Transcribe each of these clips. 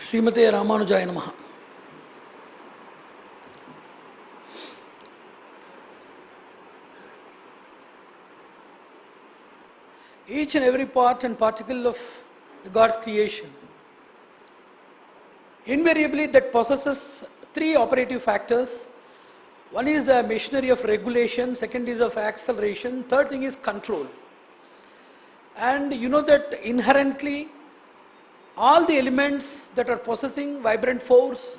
Srimate Ramanujaya Namaha. Each and every part and particle of God's creation, invariably that possesses three operative factors. One is the machinery of regulation, second is of acceleration, third thing is control. And you know that inherently all the elements that are possessing vibrant force,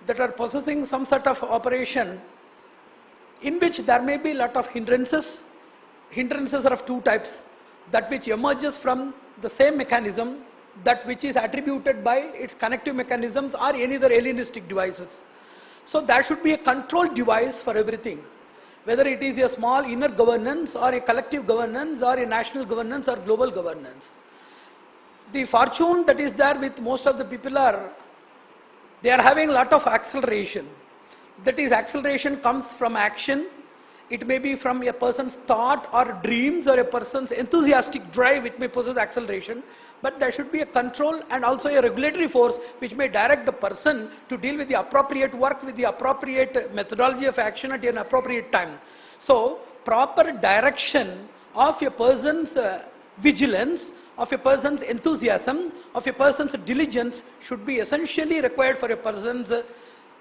that are possessing some sort of operation in which there may be a lot of hindrances. Hindrances are of two types: that which emerges from the same mechanism, that which is attributed by its connective mechanisms or any other alienistic devices. So there should be a control device for everything, whether it is a small inner governance or a collective governance or a national governance or global governance. The fortune that is there with most of the people they are having a lot of acceleration. That is, acceleration comes from action. It may be from a person's thought or dreams or a person's enthusiastic drive which may possess acceleration. But there should be a control and also a regulatory force which may direct the person to deal with the appropriate work with the appropriate methodology of action at an appropriate time. So, proper direction of a person's vigilance, of a person's enthusiasm, of a person's diligence should be essentially required for a person's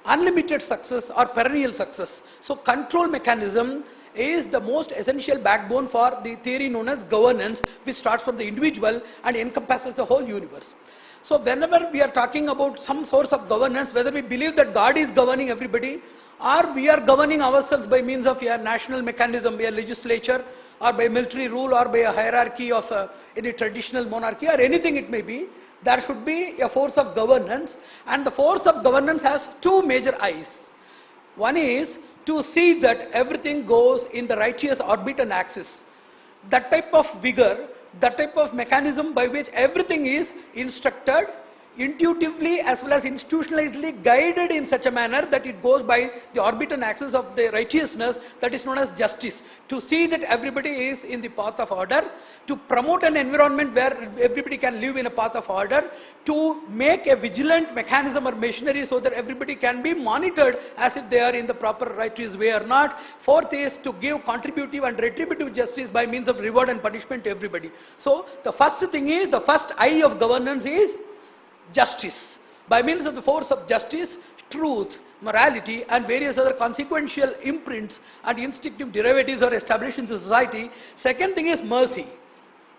unlimited success or perennial success. So control mechanism is the most essential backbone for the theory known as governance, which starts from the individual and encompasses the whole universe. So whenever we are talking about some source of governance, whether we believe that God is governing everybody or we are governing ourselves by means of a national mechanism, by a legislature, or by military rule, or by a hierarchy of any traditional monarchy, or anything it may be, there should be a force of governance, and the force of governance has two major eyes. One is to see that everything goes in the righteous orbit and axis. That type of vigor, that type of mechanism by which everything is instructed, intuitively as well as institutionalizedly guided in such a manner that it goes by the orbit and axis of the righteousness, that is known as justice. To see that everybody is in the path of order, to promote an environment where everybody can live in a path of order, to make a vigilant mechanism or machinery so that everybody can be monitored as if they are in the proper righteous way or not. Fourth is to give contributive and retributive justice by means of reward and punishment to everybody. So the first thing is, the first eye of governance is justice. By means of the force of justice, truth, morality and various other consequential imprints and instinctive derivatives are established in the society. Second thing is mercy.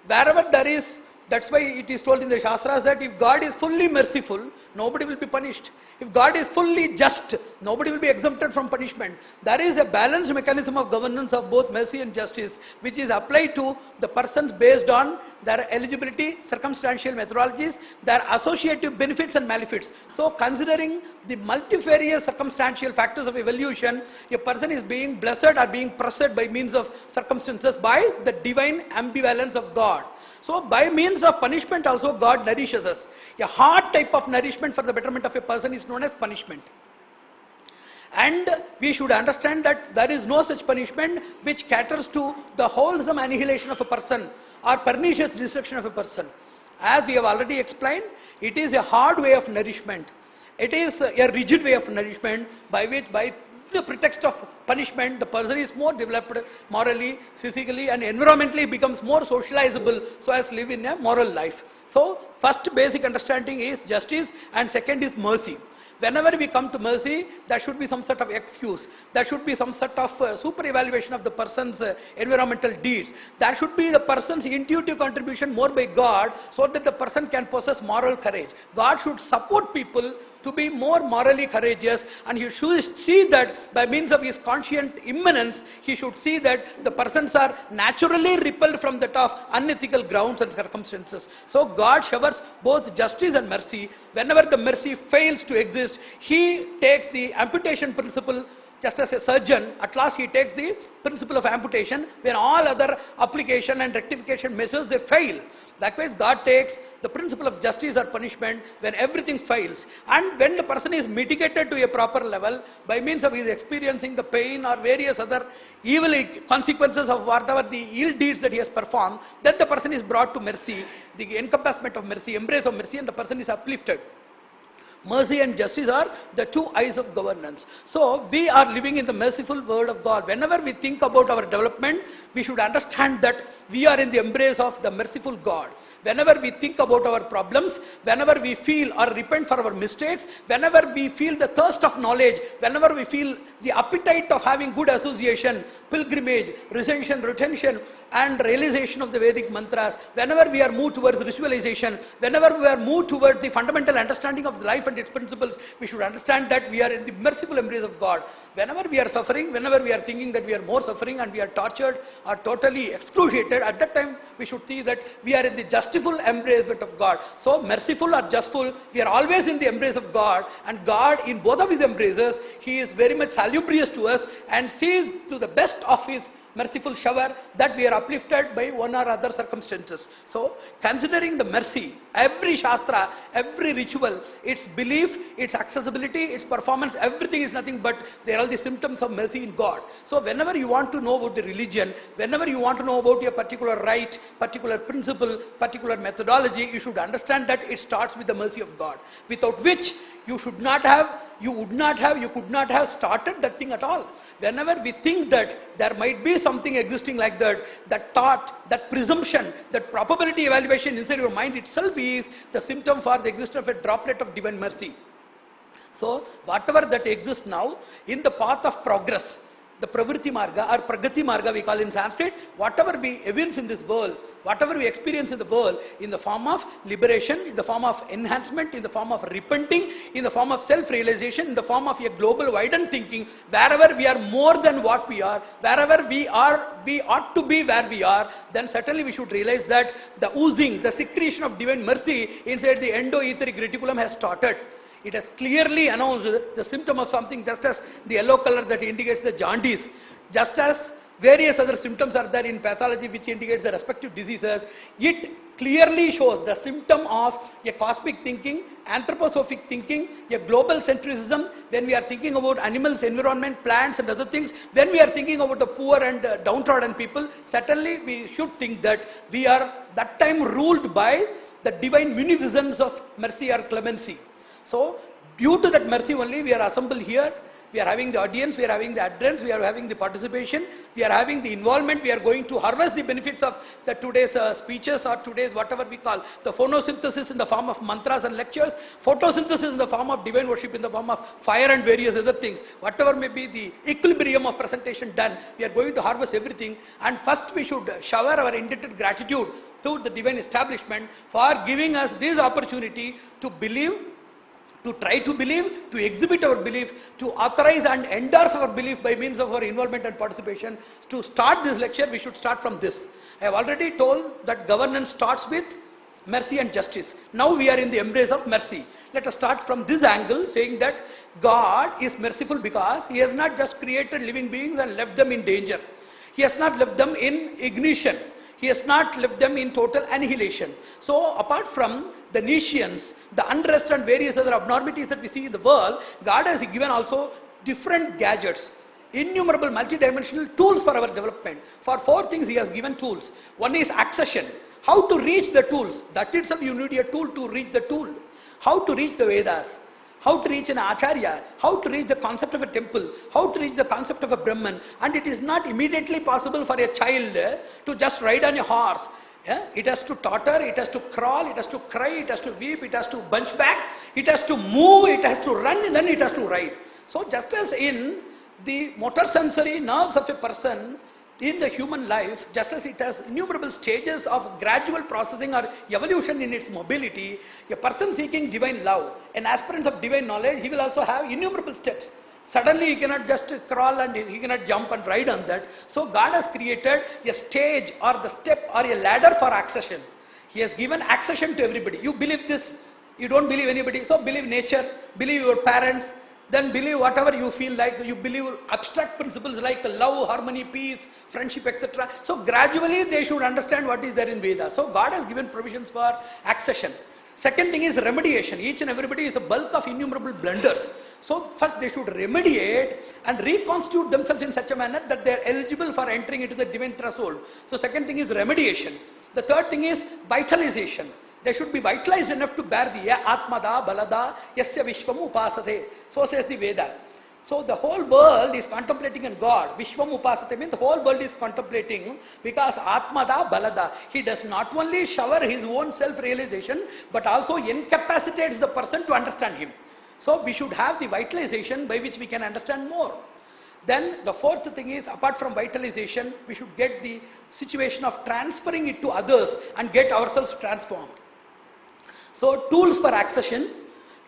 Wherever there is, that's why it is told in the Shastras that if God is fully merciful, nobody will be punished. If God is fully just, nobody will be exempted from punishment. There is a balanced mechanism of governance of both mercy and justice, which is applied to the persons based on their eligibility, circumstantial methodologies, their associative benefits and malefits. So considering the multifarious circumstantial factors of evolution, a person is being blessed or being pressed by means of circumstances by the divine ambivalence of God. So by means of punishment also God nourishes us. A hard type of nourishment for the betterment of a person is known as punishment. And we should understand that there is no such punishment which caters to the wholesome annihilation of a person or pernicious destruction of a person. As we have already explained, it is a hard way of nourishment. It is a rigid way of nourishment by which, by the pretext of punishment, the person is more developed morally, physically and environmentally, becomes more socializable so as to live in a moral life. So first basic understanding is justice and second is mercy. Whenever we come to mercy, there should be some sort of excuse. There should be some sort of super evaluation of the person's environmental deeds. There should be the person's intuitive contribution more by God so that the person can possess moral courage. God should support people to be more morally courageous, and he should see that by means of his conscient immanence, he should see that the persons are naturally repelled from that of unethical grounds and circumstances. So God showers both justice and mercy. Whenever the mercy fails to exist, he takes the amputation principle. Just as a surgeon, at last he takes the principle of amputation when all other application and rectification measures they fail. Likewise, God takes the principle of justice or punishment when everything fails. And when the person is mitigated to a proper level by means of his experiencing the pain or various other evil consequences of whatever the ill deeds that he has performed, then the person is brought to mercy, the encompassment of mercy, embrace of mercy, and the person is uplifted. Mercy and justice are the two eyes of governance. So we are living in the merciful word of God. Whenever we think about our development, we should understand that we are in the embrace of the merciful God. Whenever we think about our problems, whenever we feel or repent for our mistakes, whenever we feel the thirst of knowledge, whenever we feel the appetite of having good association, pilgrimage, retention and realization of the Vedic mantras, whenever we are moved towards visualization, whenever we are moved towards the fundamental understanding of life and its principles, we should understand that we are in the merciful embrace of God. Whenever we are suffering, whenever we are thinking that we are more suffering and we are tortured or totally excruciated, at that time we should see that we are in the justiful embracement of God. So merciful or justful, we are always in the embrace of God, and God in both of his embraces, he is very much salubrious to us and sees to the best of his merciful shower that we are uplifted by one or other circumstances. So, considering the mercy, every shastra, every ritual, its belief, its accessibility, its performance, everything is nothing but they are all the symptoms of mercy in God. So, whenever you want to know about the religion, whenever you want to know about a particular rite, particular principle, particular methodology, you should understand that it starts with the mercy of God, without which you could not have started that thing at all. Whenever we think that there might be something existing like that, that thought, that presumption, that probability evaluation inside your mind itself is the symptom for the existence of a droplet of divine mercy. So, whatever that exists now in the path of progress, the pravritti marga or pragati marga we call in Sanskrit, whatever we evince in this world, whatever we experience in the world in the form of liberation, in the form of enhancement, in the form of repenting, in the form of self-realization, in the form of a global widened thinking, wherever we are more than what we are, wherever we ought to be where we are, then certainly we should realize that the oozing, the secretion of divine mercy inside the endo-etheric reticulum has started. It has clearly announced the symptom of something, just as the yellow color that indicates the jaundice, just as various other symptoms are there in pathology which indicates the respective diseases. It clearly shows the symptom of a cosmic thinking, anthroposophic thinking, a global centricism. When we are thinking about animals, environment, plants and other things, when we are thinking about the poor and downtrodden people, certainly we should think that we are that time ruled by the divine munificence of mercy or clemency. So, due to that mercy only, we are assembled here, we are having the audience, we are having the adherence, we are having the participation, we are having the involvement, we are going to harvest the benefits of the today's speeches or today's whatever we call the photosynthesis in the form of mantras and lectures, photosynthesis in the form of divine worship, in the form of fire and various other things. Whatever may be the equilibrium of presentation done, we are going to harvest everything, and first we should shower our indebted gratitude to the divine establishment for giving us this opportunity to believe, to try to believe, to exhibit our belief, to authorize and endorse our belief by means of our involvement and participation. To start this lecture, we should start from this. I have already told that governance starts with mercy and justice. Now we are in the embrace of mercy. Let us start from this angle, saying that God is merciful because He has not just created living beings and left them in danger. He has not left them in ignition. He has not left them in total annihilation. So, apart from the nations, the unrest and various other abnormalities that we see in the world, God has given also different gadgets, innumerable multidimensional tools for our development. For 4 things He has given tools. One is accession. How to reach the tools. That itself you need a tool to reach the tool. How to reach the Vedas. How to reach an Acharya, how to reach the concept of a temple, how to reach the concept of a Brahman. And it is not immediately possible for a child to just ride on a horse. Yeah? It has to totter, it has to crawl, it has to cry, it has to weep, it has to bunch back, it has to move, it has to run, and then it has to ride. So just as in the motor sensory nerves of a person, in the human life, just as it has innumerable stages of gradual processing or evolution in its mobility, a person seeking divine love, an aspirant of divine knowledge, he will also have innumerable steps. Suddenly he cannot just crawl and he cannot jump and ride on that. So God has created a stage or the step or a ladder for accession. He has given accession to everybody. You believe this, you don't believe anybody, so believe nature, believe your parents, then believe whatever you feel like, you believe abstract principles like love, harmony, peace, friendship, etc. So gradually they should understand what is there in Veda. So God has given provisions for accession. Second thing is remediation. Each and everybody is a bulk of innumerable blunders. So first they should remediate and reconstitute themselves in such a manner that they are eligible for entering into the divine threshold. So second thing is remediation. The third thing is vitalization. They should be vitalized enough to bear the Atmada, Balada, Yasya Vishwam Upasate. So says the Veda. So the whole world is contemplating on God. Vishwam Upasate means the whole world is contemplating because Atmada, Balada. He does not only shower his own self-realization but also incapacitates the person to understand him. So we should have the vitalization by which we can understand more. Then the fourth thing is, apart from vitalization, we should get the situation of transferring it to others and get ourselves transformed. So tools for accession,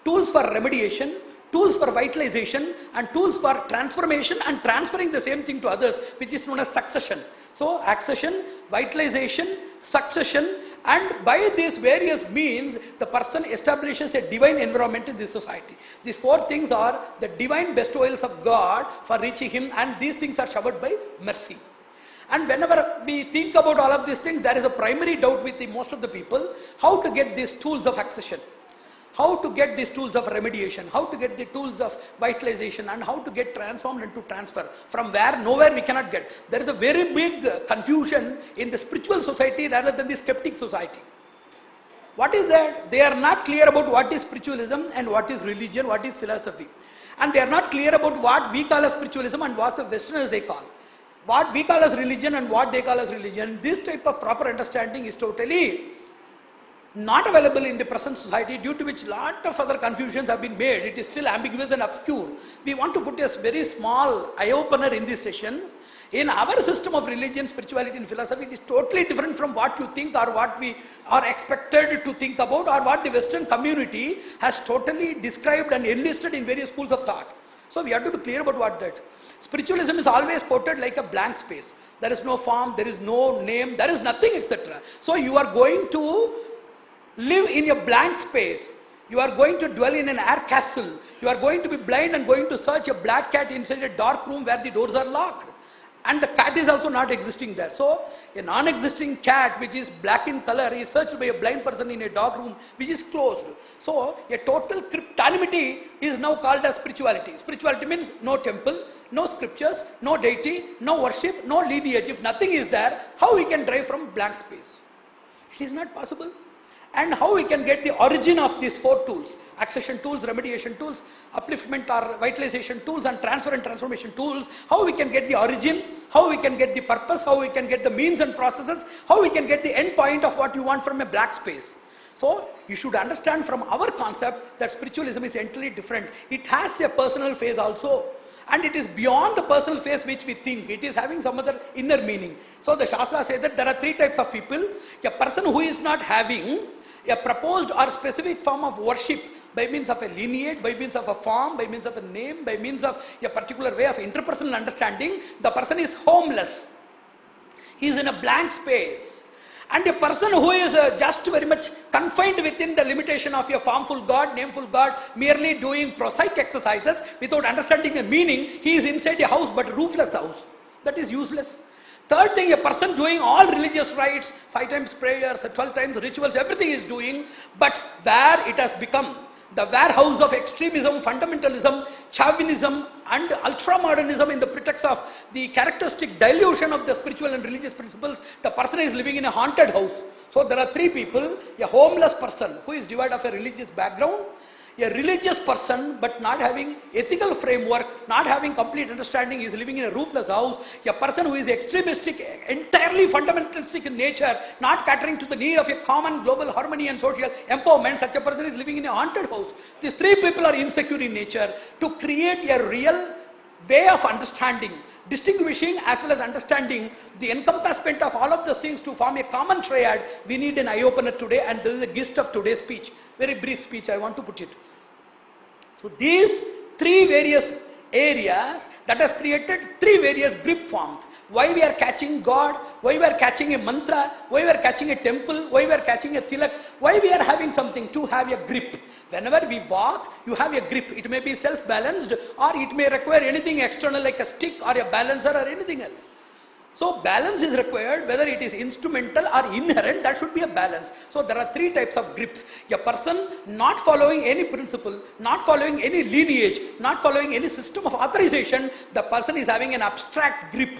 tools for remediation, tools for vitalization and tools for transformation and transferring the same thing to others, which is known as succession. So accession, vitalization, succession, and by these various means the person establishes a divine environment in this society. These four things are the divine bestowals of God for reaching him, and these things are showered by mercy. And whenever we think about all of these things, there is a primary doubt with most of the people, how to get these tools of accession, how to get these tools of remediation, how to get the tools of vitalization, and how to get transformed and to transfer. From where, nowhere we cannot get. There is a very big confusion in the spiritual society rather than the skeptic society. What is that? They are not clear about what is spiritualism and what is religion, what is philosophy. And they are not clear about what we call as spiritualism and what the Westerners they call. What we call as religion and what they call as religion. This type of proper understanding is totally not available in the present society, due to which lot of other confusions have been made. It is still ambiguous and obscure. We want to put a very small eye-opener in this session. In our system of religion, spirituality and philosophy, it is totally different from what you think or what we are expected to think about or what the Western community has totally described and enlisted in various schools of thought. So we have to be clear about what that. Spiritualism is always quoted like a blank space. There is no form, there is no name, there is nothing, etc. So you are going to live in a blank space. You are going to dwell in an air castle. You are going to be blind and going to search a black cat inside a dark room where the doors are locked. And the cat is also not existing there. So a non-existing cat which is black in color is searched by a blind person in a dark room which is closed. So a total cryptanimity is now called as spirituality. Spirituality means no temple, no scriptures, no deity, no worship, no lineage. If nothing is there, how we can drive from blank space? It is not possible. And how we can get the origin of these four tools: accession tools, remediation tools, upliftment or vitalization tools, and transfer and transformation tools. How we can get the origin, how we can get the purpose, how we can get the means and processes, how we can get the end point of what you want from a black space. So you should understand from our concept that spiritualism is entirely different. It has a personal phase also. And it is beyond the personal phase which we think. It is having some other inner meaning. So the Shastra says that there are three types of people. A person who is not having a proposed or specific form of worship by means of a lineage, by means of a form, by means of a name, by means of a particular way of interpersonal understanding, the person is homeless. He is in a blank space. And a person who is just very much confined within the limitation of a formful God, nameful God, merely doing prosaic exercises without understanding the meaning, he is inside a house but a roofless house. That is useless. Third thing, a person doing all religious rites, 5 times prayers, 12 times rituals, everything is doing, but where it has become the warehouse of extremism, fundamentalism, chauvinism and ultramodernism in the pretext of the characteristic dilution of the spiritual and religious principles, the person is living in a haunted house. So there are three people: a homeless person who is devoid of a religious background, a religious person but not having ethical framework, not having complete understanding, is living in a roofless house, a person who is extremistic, entirely fundamentalistic in nature, not catering to the need of a common global harmony and social empowerment, such a person is living in a haunted house. These three people are insecure in nature. To create a real way of understanding, distinguishing as well as understanding the encompassment of all of those things to form a common triad, we need an eye-opener today, and this is the gist of today's speech. Very brief speech, I want to put it. So these three various areas that has created three various grip forms. Why we are catching God, why we are catching a mantra, why we are catching a temple, why we are catching a tilak, why we are having something to have a grip. Whenever we walk, you have a grip. It may be self-balanced or it may require anything external like a stick or a balancer or anything else. So balance is required, whether it is instrumental or inherent, that should be a balance. So there are three types of grips. A person not following any principle, not following any lineage, not following any system of authorization, the person is having an abstract grip.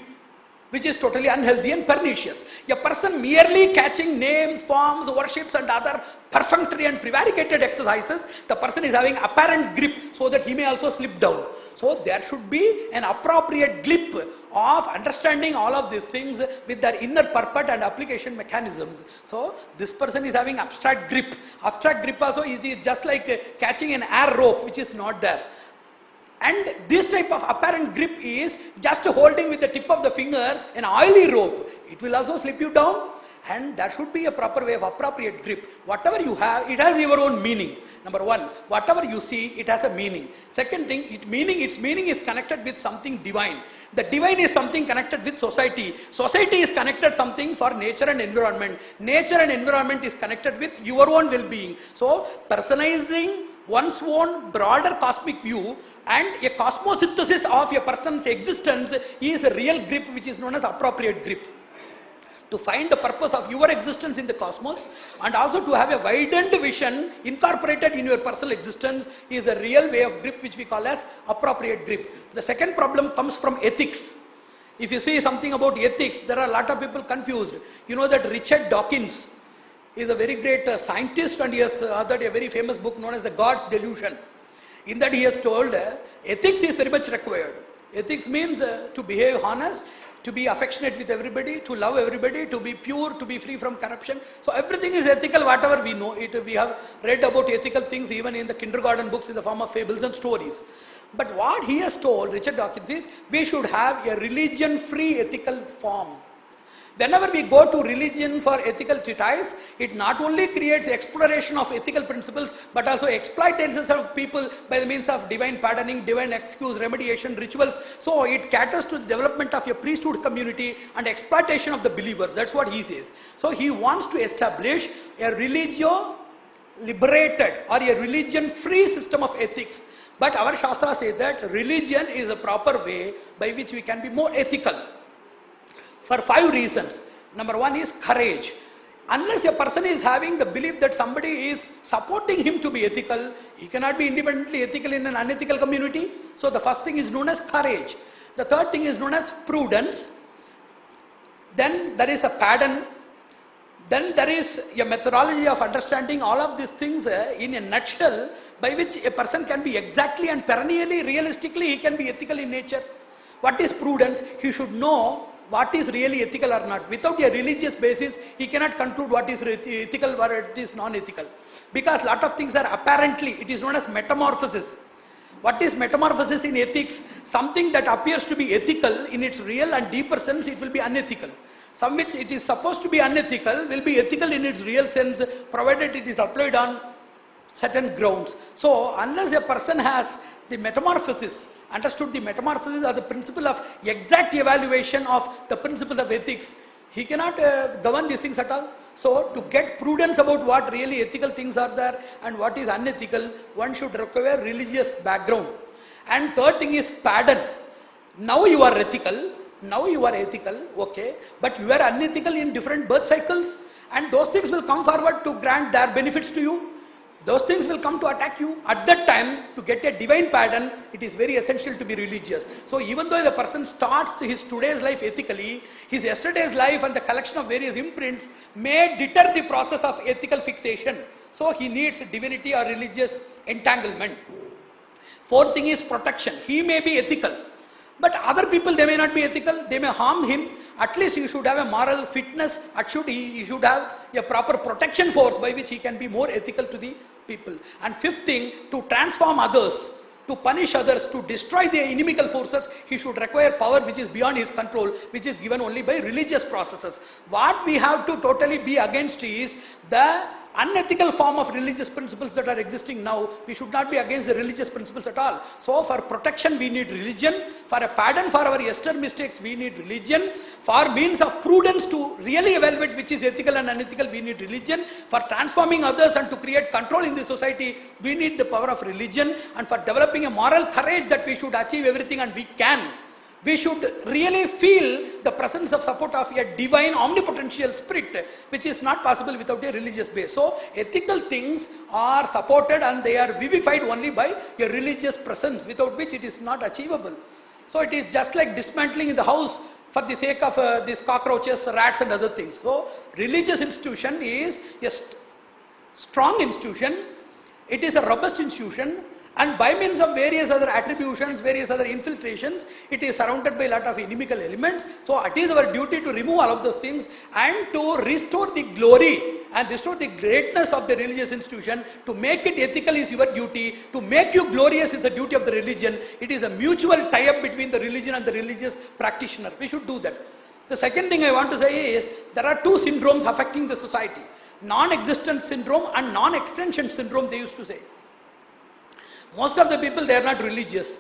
which is totally unhealthy and pernicious. A person merely catching names, forms, worships and other perfunctory and prevaricated exercises, the person is having apparent grip so that he may also slip down. So there should be an appropriate grip of understanding all of these things with their inner purport and application mechanisms. So this person is having abstract grip. Abstract grip also is just like catching an air rope which is not there. And this type of apparent grip is just holding with the tip of the fingers an oily rope. It will also slip you down, and there should be a proper way of appropriate grip. Whatever you have, it has your own meaning. Number one, whatever you see, it has a meaning. Second thing, its meaning is connected with something divine. The divine is something connected with society. Society is connected something for nature and environment. Nature and environment is connected with your own well-being. So, personalizing one's own broader cosmic view and a cosmosynthesis of a person's existence is a real grip which is known as appropriate grip. To find the purpose of your existence in the cosmos and also to have a widened vision incorporated in your personal existence is a real way of grip which we call as appropriate grip. The second problem comes from ethics. If you see something about ethics, there are a lot of people confused. You know that Richard Dawkins is a very great scientist, and he has authored a very famous book known as The God's Delusion. In that he has told ethics is very much required. Ethics means to behave honest, to be affectionate with everybody, to love everybody, to be pure, to be free from corruption. So everything is ethical, whatever we know. We have read about ethical things even in the kindergarten books in the form of fables and stories. But what he has told, Richard Dawkins, is we should have a religion-free ethical form. Whenever we go to religion for ethical treatise, it not only creates exploration of ethical principles, but also exploitations of people by the means of divine pardoning, divine excuse, remediation, rituals. So it caters to the development of a priesthood community and exploitation of the believers. That's what he says. So he wants to establish a religio-liberated or a religion-free system of ethics. But our Shastra says that religion is a proper way by which we can be more ethical. For 5 reasons. Number 1 is courage. Unless a person is having the belief that somebody is supporting him to be ethical, he cannot be independently ethical in an unethical community. So the first thing is known as courage. The third thing is known as prudence. Then there is a pardon. Then there is a methodology of understanding all of these things in a nutshell by which a person can be exactly and perennially, realistically, he can be ethical in nature. What is prudence? He should know what is really ethical or not. Without a religious basis, he cannot conclude what is ethical or it is non-ethical. Because lot of things are apparently, it is known as metamorphosis. What is metamorphosis in ethics? Something that appears to be ethical in its real and deeper sense, it will be unethical. Some which it is supposed to be unethical will be ethical in its real sense, provided it is applied on certain grounds. So, unless a person has the metamorphosis, understood the metamorphosis or the principle of exact evaluation of the principles of ethics, he cannot govern these things at all. So, to get prudence about what really ethical things are there and what is unethical, one should require religious background. And third thing is pardon. Now you are ethical, okay, but you are unethical in different birth cycles, and those things will come forward to grant their benefits to you. Those things will come to attack you. At that time, to get a divine pardon, it is very essential to be religious. So even though the person starts his today's life ethically, his yesterday's life and the collection of various imprints may deter the process of ethical fixation. So he needs divinity or religious entanglement. Fourth thing is protection. He may be ethical, but other people, they may not be ethical, they may harm him. At least he should have a moral fitness, he should have a proper protection force by which he can be more ethical to the people. And fifth thing, to transform others, to punish others, to destroy the inimical forces, he should require power which is beyond his control, which is given only by religious processes. What we have to totally be against is the unethical form of religious principles that are existing now. We should not be against the religious principles at all. So for protection we need religion, for a pardon for our yester mistakes we need religion, for means of prudence to really evaluate which is ethical and unethical we need religion, for transforming others and to create control in the society we need the power of religion, and for developing a moral courage that we should achieve everything and we can, we should really feel the presence of support of a divine omnipotential spirit, which is not possible without a religious base. So ethical things are supported and they are vivified only by a religious presence, without which it is not achievable. So it is just like dismantling the house for the sake of these cockroaches, rats and other things. So religious institution is a strong institution, it is a robust institution, and by means of various other attributions, various other infiltrations, it is surrounded by a lot of inimical elements. So it is our duty to remove all of those things and to restore the glory and restore the greatness of the religious institution. To make it ethical is your duty, to make you glorious is the duty of the religion. It is a mutual tie-up between the religion and the religious practitioner. We should do that. The second thing I want to say is, there are two syndromes affecting the society. Non-existence syndrome and non-extension syndrome, they used to say. Most of the people, they are not religious.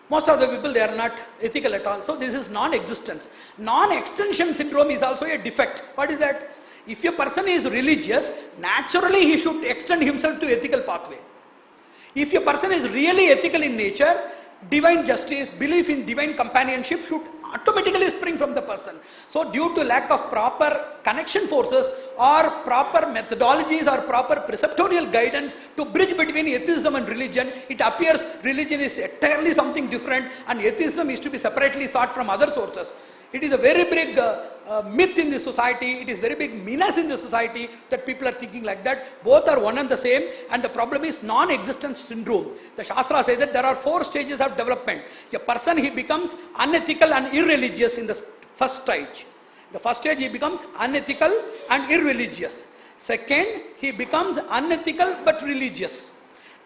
Most of the people, they are not ethical at all. So this is non-existence. Non-extension syndrome is also a defect. What is that? If a person is religious, naturally he should extend himself to ethical pathway. If a person is really ethical in nature, divine justice, belief in divine companionship should automatically spring from the person. So due to lack of proper connection forces or proper methodologies or proper preceptorial guidance to bridge between atheism and religion, it appears religion is entirely something different and atheism is to be separately sought from other sources. It is a very big myth in the society, it is very big menace in the society that people are thinking like that. Both are one and the same, and the problem is non-existence syndrome. The Shastra says that there are 4 stages of development. A person, he becomes unethical and irreligious in the first stage. The first stage, he becomes unethical and irreligious. Second, he becomes unethical but religious.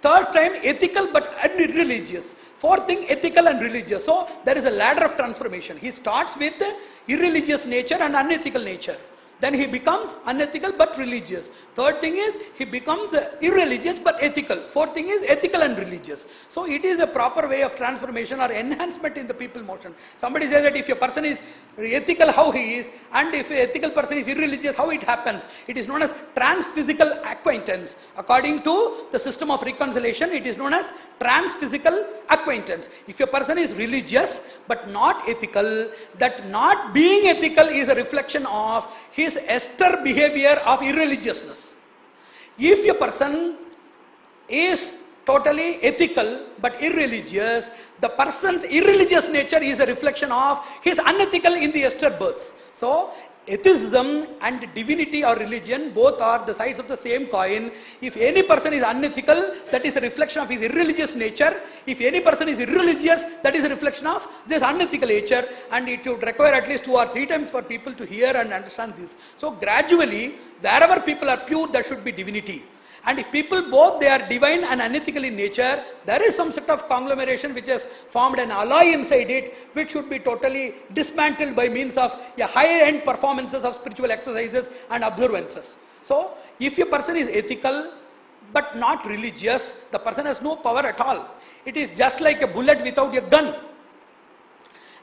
Third time, ethical but irreligious. Fourth thing, ethical and religious. So there is a ladder of transformation. He starts with irreligious nature and unethical nature. Then he becomes unethical but religious. Third thing is, he becomes irreligious but ethical. Fourth thing is ethical and religious. So it is a proper way of transformation or enhancement in the people motion. Somebody says that if a person is ethical, how he is, and if an ethical person is irreligious, how it happens. It is known as trans-physical acquaintance. According to the system of reconciliation, it is known as trans-physical acquaintance. If a person is religious but not ethical, that not being ethical is a reflection of his ester behavior of irreligiousness. If a person is totally ethical but irreligious, the person's irreligious nature is a reflection of his unethical in the ester births. So atheism and divinity or religion, both are the sides of the same coin. If any person is unethical, that is a reflection of his irreligious nature. If any person is irreligious, that is a reflection of this unethical nature, and it would require at least 2 or 3 times for people to hear and understand this. So gradually, wherever people are pure, there should be divinity. And if people both, they are divine and unethical in nature, there is some sort of conglomeration which has formed an alloy inside it, which should be totally dismantled by means of a higher end performances of spiritual exercises and observances. So if a person is ethical but not religious, the person has no power at all. It is just like a bullet without a gun.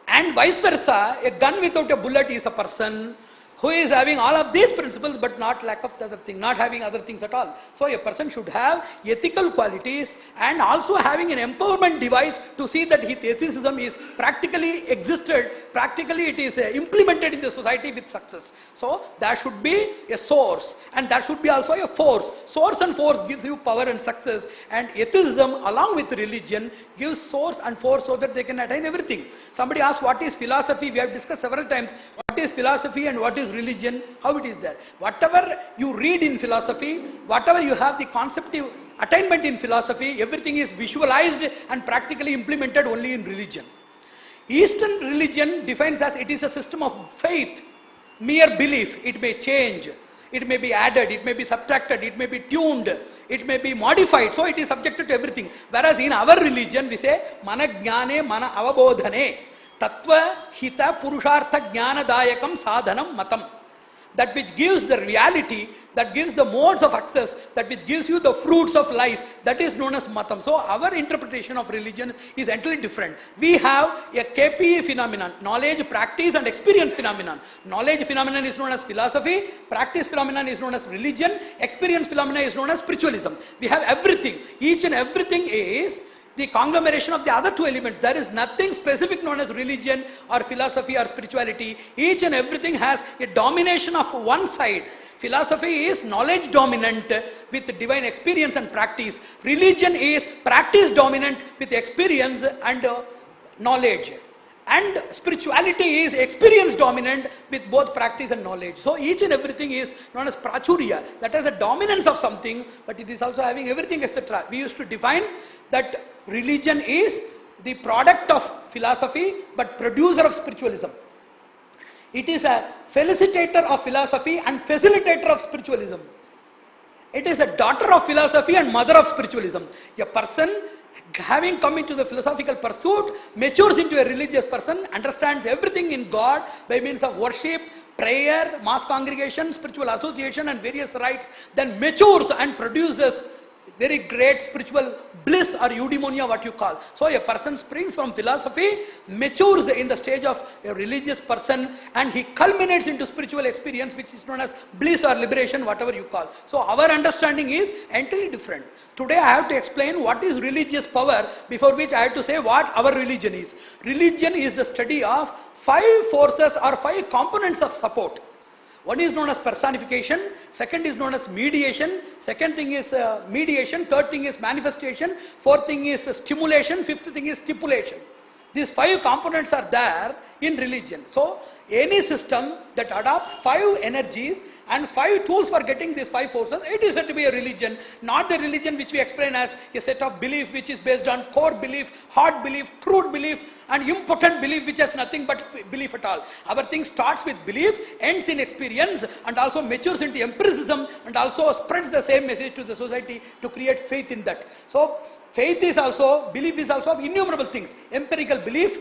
And vice versa, a gun without a bullet is a person who is having all of these principles but not lack of the other thing, not having other things at all. So a person should have ethical qualities and also having an empowerment device to see that his atheism is practically existed, practically it is implemented in the society with success. So there should be a source and there should be also a force. Source and force gives you power and success, and atheism along with religion gives source and force so that they can attain everything. Somebody asked, what is philosophy? We have discussed several times. What is philosophy and what is religion? How it is there? Whatever you read in philosophy, whatever you have the conceptive attainment in philosophy, everything is visualized and practically implemented only in religion. Eastern religion defines as it is a system of faith, mere belief. It may change, it may be added, it may be subtracted, it may be tuned, it may be modified. So it is subjected to everything. Whereas in our religion we say mana jnane mana avabodhane. Tattva hita purushartha jnanadayakam sadhanam matam. That which gives the reality, that gives the modes of access, that which gives you the fruits of life, that is known as matam. So our interpretation of religion is entirely different. We have a KPE phenomenon, knowledge, practice and experience phenomenon. Knowledge phenomenon is known as philosophy, practice phenomenon is known as religion, experience phenomenon is known as spiritualism. We have everything. Each and everything is the conglomeration of the other 2 elements. There is nothing specific known as religion or philosophy or spirituality. Each and everything has a domination of one side. Philosophy is knowledge dominant with divine experience and practice. Religion is practice dominant with experience and knowledge. And spirituality is experience dominant with both practice and knowledge. So each and everything is known as prachurya, that is a dominance of something, but it is also having everything, etc. We used to define that religion is the product of philosophy but producer of spiritualism. It is a felicitator of philosophy and facilitator of spiritualism. It is a daughter of philosophy and mother of spiritualism. A person having come into the philosophical pursuit matures into a religious person, understands everything in God by means of worship, prayer, mass congregation, spiritual association and various rites, then matures and produces very great spiritual bliss or eudaimonia, what you call. So a person springs from philosophy, matures in the stage of a religious person, and he culminates into spiritual experience, which is known as bliss or liberation, whatever you call. So our understanding is entirely different. Today I have to explain what is religious power, before which I have to say what our religion is. Religion is the study of 5 forces or 5 components of support. One is known as personification, second is known as mediation, second thing is mediation, third thing is manifestation, fourth thing is stimulation, fifth thing is stipulation. These 5 components are there in religion. So any system that adopts 5 energies and 5 tools for getting these 5 forces, it is said to be a religion, not the religion which we explain as a set of belief which is based on core belief, hard belief, crude belief and impotent belief which has nothing but belief at all. Our thing starts with belief, ends in experience and also matures into empiricism and also spreads the same message to the society to create faith in that. So faith is also, belief is also of innumerable things. Empirical belief,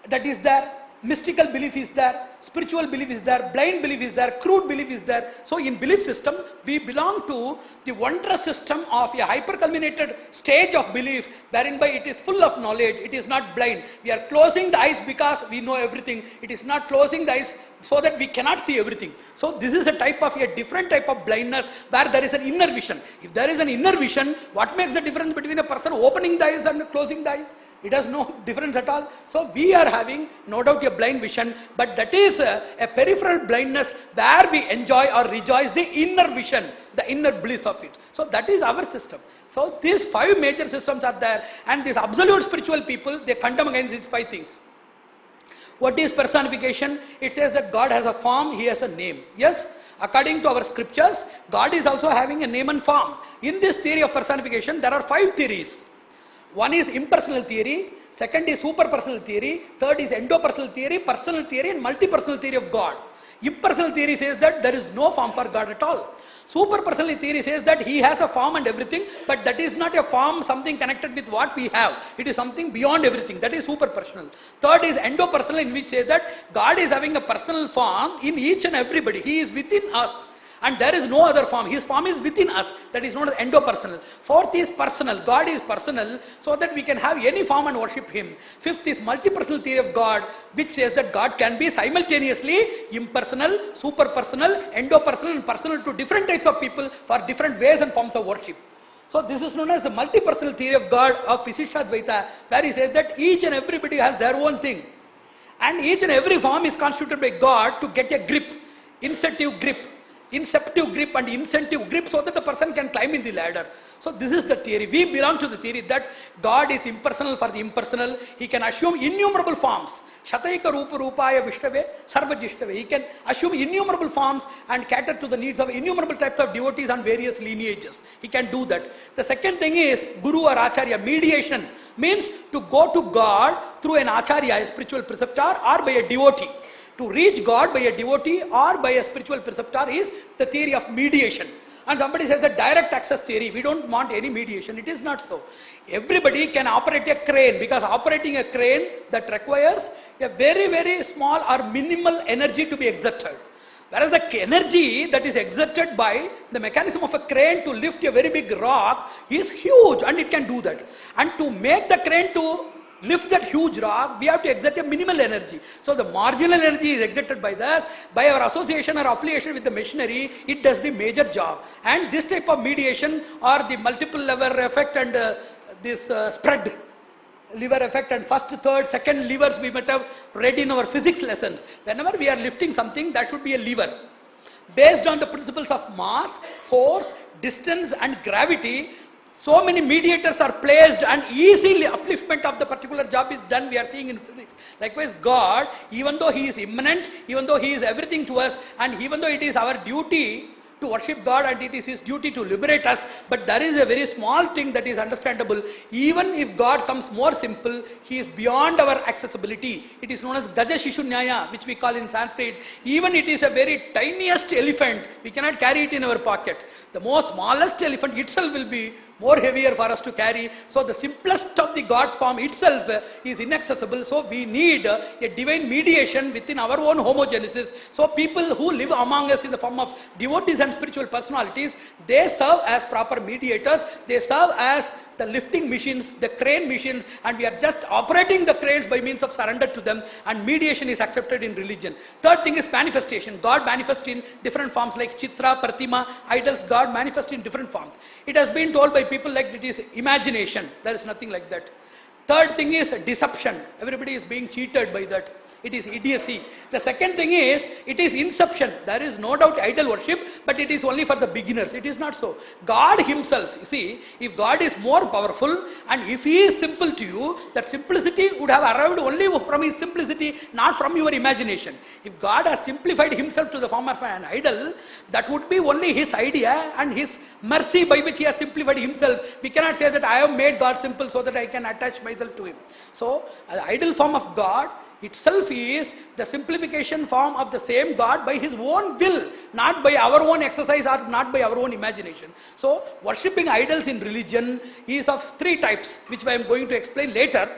that is there. Mystical belief is there, spiritual belief is there, blind belief is there, crude belief is there. So in belief system, we belong to the wondrous system of a hyper-culminated stage of belief, wherein by it is full of knowledge, it is not blind. We are closing the eyes because we know everything. It is not closing the eyes so that we cannot see everything. So this is a type of, a different type of blindness where there is an inner vision. If there is an inner vision, what makes the difference between a person opening the eyes and closing the eyes? It has no difference at all. So we are having no doubt a blind vision, but that is a peripheral blindness where we enjoy or rejoice the inner vision, the inner bliss of it. So that is our system. So these 5 major systems are there, and these absolute spiritual people, they condemn against these 5 things. What is personification? It says that God has a form, He has a name. Yes, according to our scriptures, God is also having a name and form. In this theory of personification, there are 5 theories. One is impersonal theory, second is superpersonal theory, third is endopersonal theory, personal theory and multipersonal theory of God. Impersonal theory says that there is no form for God at all. Superpersonal theory says that He has a form and everything, but that is not a form, something connected with what we have. It is something beyond everything. That is superpersonal. Third is endopersonal, in which says that God is having a personal form in each and everybody. He is within us. And there is no other form. His form is within us. That is known as endopersonal. Fourth is personal. God is personal so that we can have any form and worship Him. Fifth is multipersonal theory of God, which says that God can be simultaneously impersonal, superpersonal, endopersonal and personal to different types of people for different ways and forms of worship. So this is known as the multipersonal theory of God of Visishtadvaita, where he says that each and everybody has their own thing. And each and every form is constituted by God to get a grip, inceptive grip and incentive grip so that the person can climb in the ladder. So this is the theory. We belong to the theory that God is impersonal for the impersonal. He can assume innumerable forms. Shataika Rupa Rupaya Vishtave, Sarvajishtave. He can assume innumerable forms and cater to the needs of innumerable types of devotees and various lineages. He can do that. The second thing is Guru or Acharya. Mediation means to go to God through an Acharya, a spiritual preceptor, or by a devotee. To reach God by a devotee or by a spiritual preceptor is the theory of mediation. And somebody says the direct access theory, we don't want any mediation. It is not so. Everybody can operate a crane, because operating a crane that requires a very, very small or minimal energy to be exerted. Whereas the energy that is exerted by the mechanism of a crane to lift a very big rock is huge, and it can do that. And to make the crane to lift that huge rock, we have to exert a minimal energy. So the marginal energy is exerted by us. By our association or affiliation with the machinery, it does the major job. And this type of mediation or the multiple lever effect and this spread lever effect and first, third, second levers we might have read in our physics lessons. Whenever we are lifting something, that should be a lever. Based on the principles of mass, force, distance and gravity, So many mediators are placed and easily upliftment of the particular job is done, we are seeing in physics. Likewise, God, even though He is immanent, even though He is everything to us, and even though it is our duty to worship God and it is His duty to liberate us, but there is a very small thing that is understandable. Even if God comes more simple, He is beyond our accessibility. It is known as Gaja Shishu Nyaya, which we call in Sanskrit. Even it is a very tiniest elephant, we cannot carry it in our pocket. The most smallest elephant itself will be more heavier for us to carry. So the simplest of the God's form itself is inaccessible. So we need a divine mediation within our own homogenesis. So people who live among us in the form of devotees and spiritual personalities, they serve as proper mediators. They serve as the lifting machines, the crane machines, and we are just operating the cranes by means of surrender to them, and mediation is accepted in religion. Third thing is manifestation. God manifests in different forms like Chitra, Pratima, idols. God manifests in different forms. It has been told by people like it is imagination. There is nothing like that. Third thing is deception. Everybody is being cheated by that. It is idiocy. The second thing is, it is inception. There is no doubt idol worship, but it is only for the beginners. It is not so. God Himself, you see, if God is more powerful and if He is simple to you, that simplicity would have arrived only from His simplicity, not from your imagination. If God has simplified Himself to the form of an idol, that would be only His idea and His mercy by which He has simplified Himself. We cannot say that I have made God simple so that I can attach myself to Him. So, the idol form of God itself is the simplification form of the same God by His own will, not by our own exercise or not by our own imagination. So, worshipping idols in religion is of three types, which I am going to explain later.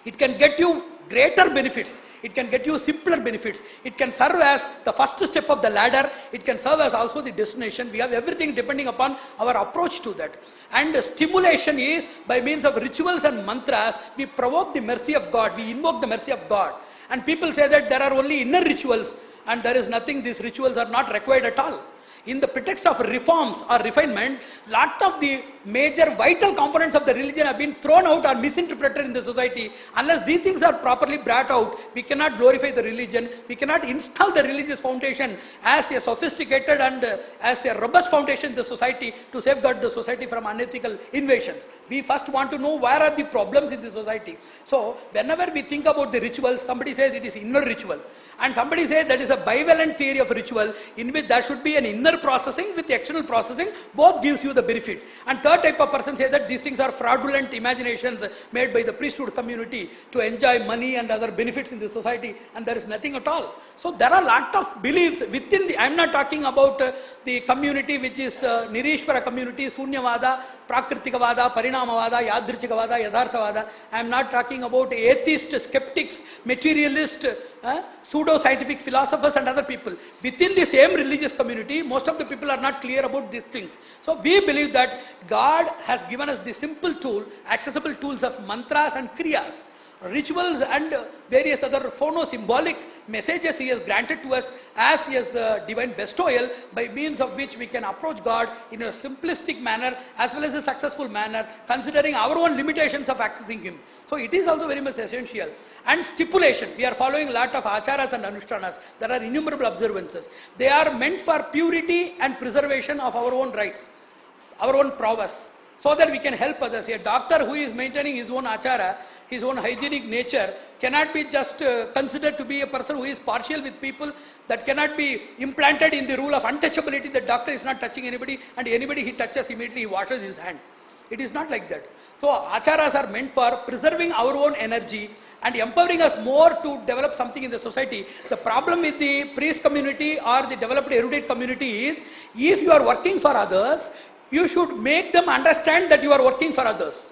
It can get you greater benefits. It can get you simpler benefits. It can serve as the first step of the ladder. It can serve as also the destination. We have everything depending upon our approach to that. And stimulation is by means of rituals and mantras, we provoke the mercy of God. We invoke the mercy of God. And people say that there are only inner rituals and there is nothing, these rituals are not required at all. In the pretext of reforms or refinement, lot of the major vital components of the religion have been thrown out or misinterpreted in the society. Unless these things are properly brought out, we cannot glorify the religion. We cannot install the religious foundation as a sophisticated and as a robust foundation in the society to safeguard the society from unethical invasions. We first want to know where are the problems in the society. So, whenever we think about the rituals, somebody says it is inner ritual. And somebody says that is a bivalent theory of ritual in which there should be an inner processing with external processing, both gives you the benefit. And third type of person says that these things are fraudulent imaginations made by the priesthood community to enjoy money and other benefits in the society, and there is nothing at all. So there are a lot of beliefs within the, I am not talking about the community which is Nirishwara community, Sunyavada, Prakritikavada, Parinamavada, Yadrichikavada, Yadharthavada. I am not talking about atheist, skeptics, materialist, pseudo-scientific philosophers and other people. Within the same religious community, most of the people are not clear about these things. So we believe that God has given us the simple tool, accessible tools of mantras and kriyas, rituals and various other phono-symbolic messages He has granted to us as His divine bestowal, by means of which we can approach God in a simplistic manner as well as a successful manner, considering our own limitations of accessing Him. So it is also very much essential. And stipulation, we are following a lot of acharas and anushtanas. There are innumerable observances. They are meant for purity and preservation of our own rights, our own prowess, so that we can help others. A doctor who is maintaining his own achara, his own hygienic nature, cannot be just considered to be a person who is partial with people. That cannot be implanted in the rule of untouchability. The doctor is not touching anybody, and anybody he touches, immediately he washes his hand. It is not like that. So acharas are meant for preserving our own energy and empowering us more to develop something in the society. The problem with the priest community or the developed erudite community is, if you are working for others, you should make them understand that you are working for others.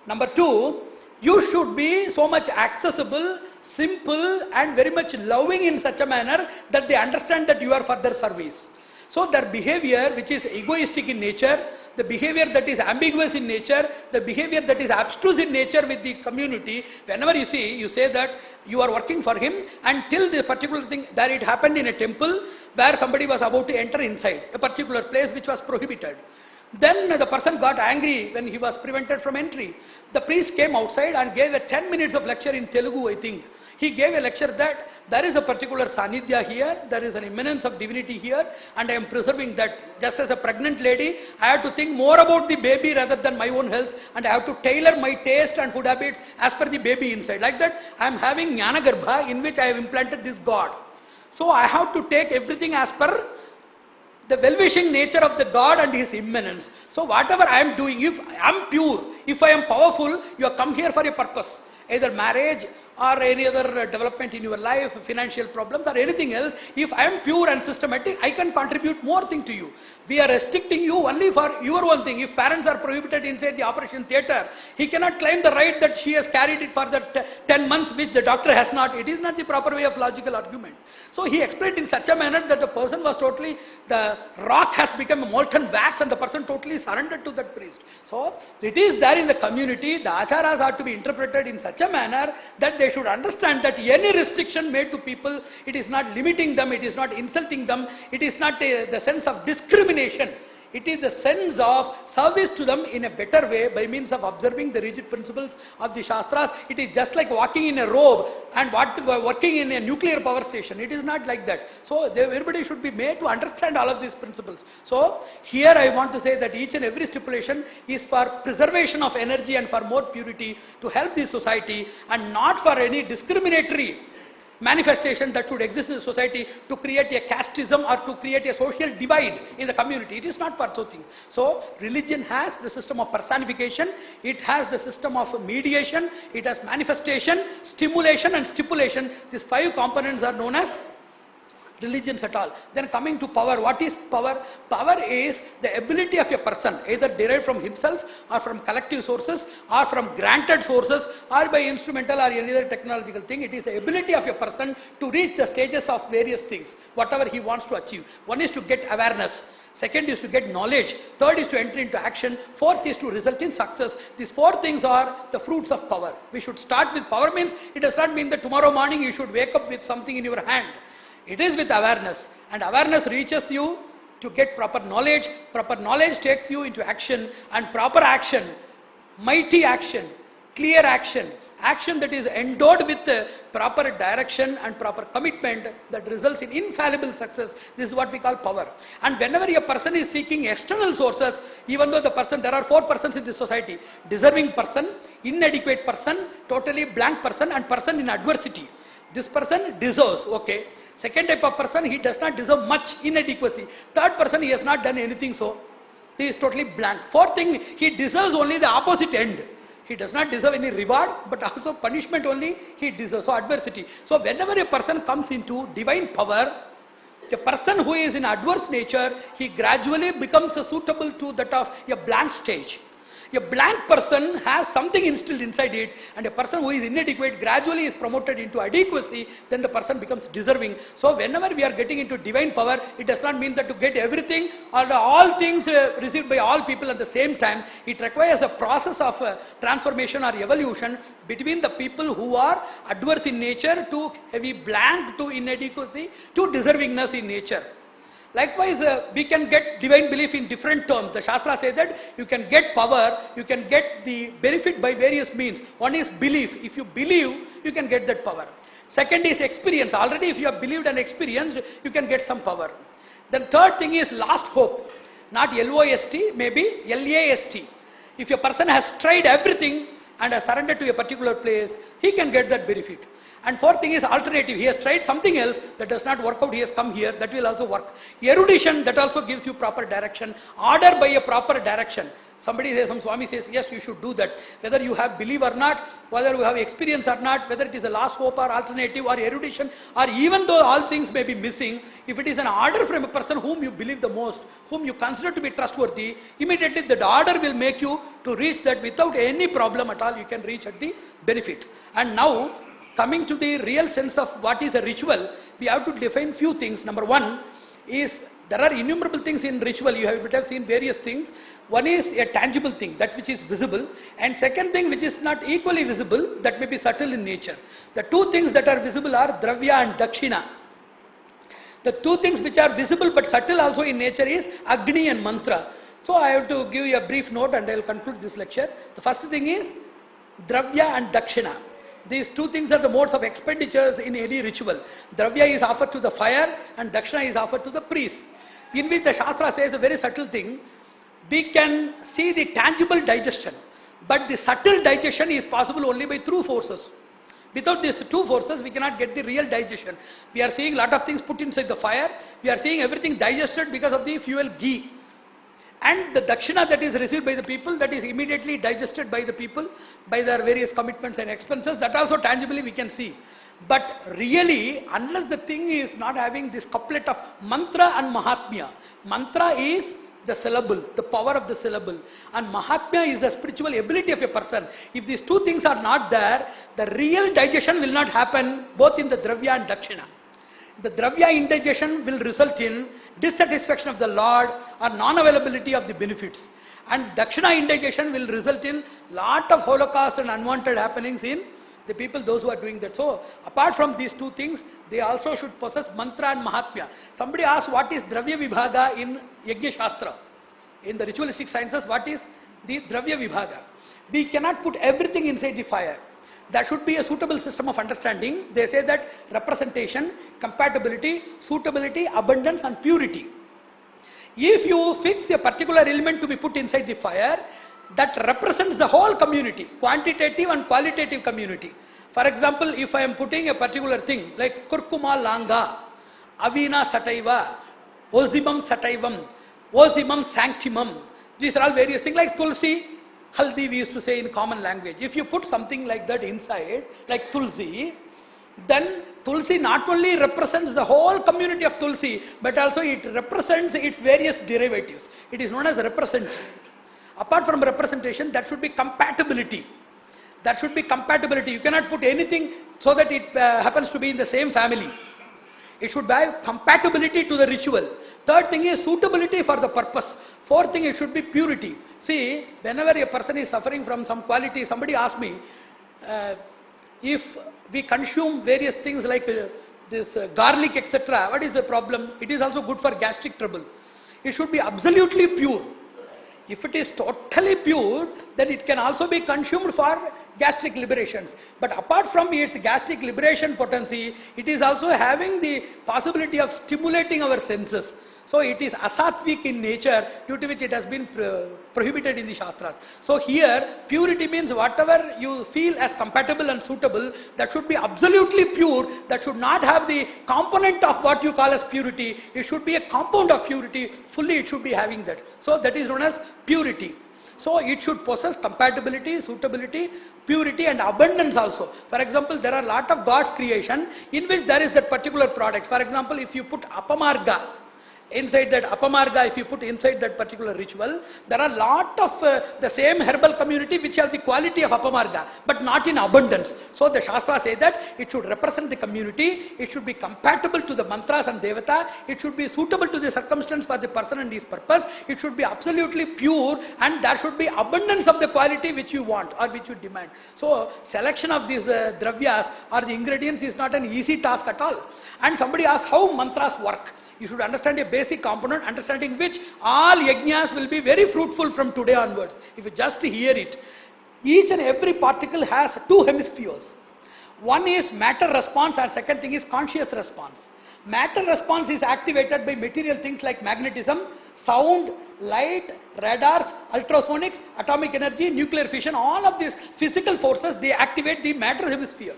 Number two, you should be so much accessible, simple and very much loving in such a manner that they understand that you are for their service. So their behavior, which is egoistic in nature, the behavior that is ambiguous in nature, the behavior that is abstruse in nature with the community, whenever you see, you say that you are working for him, until the particular thing, that it happened in a temple where somebody was about to enter inside a particular place which was prohibited. Then the person got angry when he was prevented from entry. The priest came outside and gave a 10 minutes of lecture in Telugu, I think. He gave a lecture that there is a particular sanidhya here, there is an immanence of divinity here, and I am preserving that. Just as a pregnant lady, I have to think more about the baby rather than my own health, and I have to tailor my taste and food habits as per the baby inside. Like that, I am having Jnana Garbha in which I have implanted this God. So I have to take everything as per the well-wishing nature of the God and His immanence. So whatever I am doing, if I am pure, if I am powerful, you have come here for a purpose. Either marriage or any other development in your life, financial problems or anything else. If I am pure and systematic, I can contribute more thing to you. We are restricting you only for your own thing. If parents are prohibited inside the operation theatre, he cannot claim the right that she has carried it for the 10 months which the doctor has not. It is not the proper way of logical argument. So he explained in such a manner that the person was totally, the rock has become a molten wax and the person totally surrendered to that priest. So it is there in the community. The acharas are to be interpreted in such a manner that they should understand that any restriction made to people, it is not limiting them, it is not insulting them, it is not the sense of discrimination. It is the sense of service to them in a better way by means of observing the rigid principles of the Shastras. It is just like walking in a robe and working in a nuclear power station. It is not like that. So everybody should be made to understand all of these principles. So here I want to say that each and every stipulation is for preservation of energy and for more purity to help the society and not for any discriminatory manifestation that should exist in the society to create a casteism or to create a social divide in the community. It is not for so things. So religion has the system of personification, it has the system of mediation, it has manifestation, stimulation and stipulation. These 5 components are known as religions at all. Then coming to power, what is power? Power is the ability of a person, either derived from himself or from collective sources or from granted sources or by instrumental or any other technological thing. It is the ability of a person to reach the stages of various things, whatever he wants to achieve. One is to get awareness. Second is to get knowledge. Third is to enter into action. Fourth is to result in success. These 4 things are the fruits of power. We should start with power. Means it does not mean that tomorrow morning you should wake up with something in your hand. It is with awareness, and awareness reaches you to get proper knowledge takes you into action, and proper action, mighty action, clear action, action that is endowed with proper direction and proper commitment that results in infallible success. This is what we call power. And whenever a person is seeking external sources, even though the person, there are 4 persons in this society: deserving person, inadequate person, totally blank person, and person in adversity. This person deserves, okay. Second type of person, he does not deserve much, inadequacy. Third person, he has not done anything, so he is totally blank. Fourth thing, he deserves only the opposite end. He does not deserve any reward, but also punishment only he deserves, so adversity. So whenever a person comes into divine power, a person who is in adverse nature, he gradually becomes suitable to that of a blank stage. A blank person has something instilled inside it, and a person who is inadequate gradually is promoted into adequacy, then the person becomes deserving. So whenever we are getting into divine power, it does not mean that to get everything or all things received by all people at the same time. It requires a process of transformation or evolution between the people who are adverse in nature to heavy blank to inadequacy to deservingness in nature. Likewise, we can get divine belief in different terms. The Shastra says that you can get power, you can get the benefit by various means. One is belief. If you believe, you can get that power. Second is experience. Already if you have believed and experienced, you can get some power. Then third thing is last hope. Not L-O-S-T, maybe L-A-S-T. If a person has tried everything and has surrendered to a particular place, he can get that benefit. And fourth thing is alternative. He has tried something else that does not work out. He has come here. That will also work. Erudition, that also gives you proper direction. Order by a proper direction. Somebody says, some Swami says, yes, you should do that. Whether you have belief or not, whether you have experience or not, whether it is a last hope or alternative or erudition, or even though all things may be missing, if it is an order from a person whom you believe the most, whom you consider to be trustworthy, immediately that order will make you to reach that without any problem at all. You can reach at the benefit. And now, coming to the real sense of what is a ritual, we have to define few things. Number one is, there are innumerable things in ritual. You would have seen various things. One is a tangible thing, that which is visible. And second thing which is not equally visible, that may be subtle in nature. The 2 things that are visible are dravya and dakshina. The 2 things which are visible but subtle also in nature is agni and mantra. So I have to give you a brief note and I will conclude this lecture. The first thing is dravya and dakshina. These two things are the modes of expenditures in any ritual. Dravya is offered to the fire and dakshina is offered to the priest. In which the Shastra says a very subtle thing. We can see the tangible digestion, but the subtle digestion is possible only by through forces. Without these two forces, we cannot get the real digestion. We are seeing a lot of things put inside the fire. We are seeing everything digested because of the fuel ghee. And the dakshina that is received by the people, that is immediately digested by the people, by their various commitments and expenses, that also tangibly we can see. But really, unless the thing is not having this couplet of mantra and mahatmya, mantra is the syllable, the power of the syllable, and mahatmya is the spiritual ability of a person. If these two things are not there, the real digestion will not happen both in the dravya and dakshina. The dravya indigestion will result in dissatisfaction of the Lord or non-availability of the benefits, and dakshina indigestion will result in lot of holocaust and unwanted happenings in the people, those who are doing that. So apart from these two things, they also should possess mantra and mahatmya. Somebody asked what is dravya vibhaga in Yajna Shastra. In the ritualistic sciences, what is the dravya vibhaga? We cannot put everything inside the fire. That should be a suitable system of understanding. They say that representation, compatibility, suitability, abundance and purity. If you fix a particular element to be put inside the fire, that represents the whole community, quantitative and qualitative community. For example, if I am putting a particular thing like kurkuma langa, avina sataiva, ozimam sataivam, ozimam sanctimum, these are all various things like tulsi, haldi we used to say in common language. If you put something like that inside, like tulsi, then tulsi not only represents the whole community of tulsi, but also it represents its various derivatives. It is known as representation. Apart from representation, that should be compatibility. That should be compatibility. You cannot put anything so that it happens to be in the same family. It should have compatibility to the ritual. Third thing is suitability for the purpose. Fourth thing, it should be purity. See, whenever a person is suffering from some quality, somebody asked me, if we consume various things like this garlic, etc., what is the problem? It is also good for gastric trouble. It should be absolutely pure. If it is totally pure, then it can also be consumed for gastric liberations. But apart from its gastric liberation potency, it is also having the possibility of stimulating our senses. So it is asattvic in nature, due to which it has been prohibited in the Shastras. So here, purity means whatever you feel as compatible and suitable, that should be absolutely pure, that should not have the component of what you call as purity. It should be a compound of purity, fully it should be having that. So that is known as purity. So it should possess compatibility, suitability, purity and abundance also. For example, there are a lot of God's creation in which there is that particular product. For example, if you put apamarga, inside that apamarga, if you put inside that particular ritual, there are lot of the same herbal community which have the quality of apamarga, but not in abundance. So the Shastra say that it should represent the community, it should be compatible to the mantras and devata, it should be suitable to the circumstance for the person and his purpose, it should be absolutely pure, and there should be abundance of the quality which you want or which you demand. So selection of these dravyas or the ingredients is not an easy task at all. And somebody asked how mantras work. You should understand a basic component, understanding which all yajnas will be very fruitful from today onwards. If you just hear it, each and every particle has two hemispheres. One is matter response and second thing is conscious response. Matter response is activated by material things like magnetism, sound, light, radars, ultrasonics, atomic energy, nuclear fission. All of these physical forces, they activate the matter hemisphere.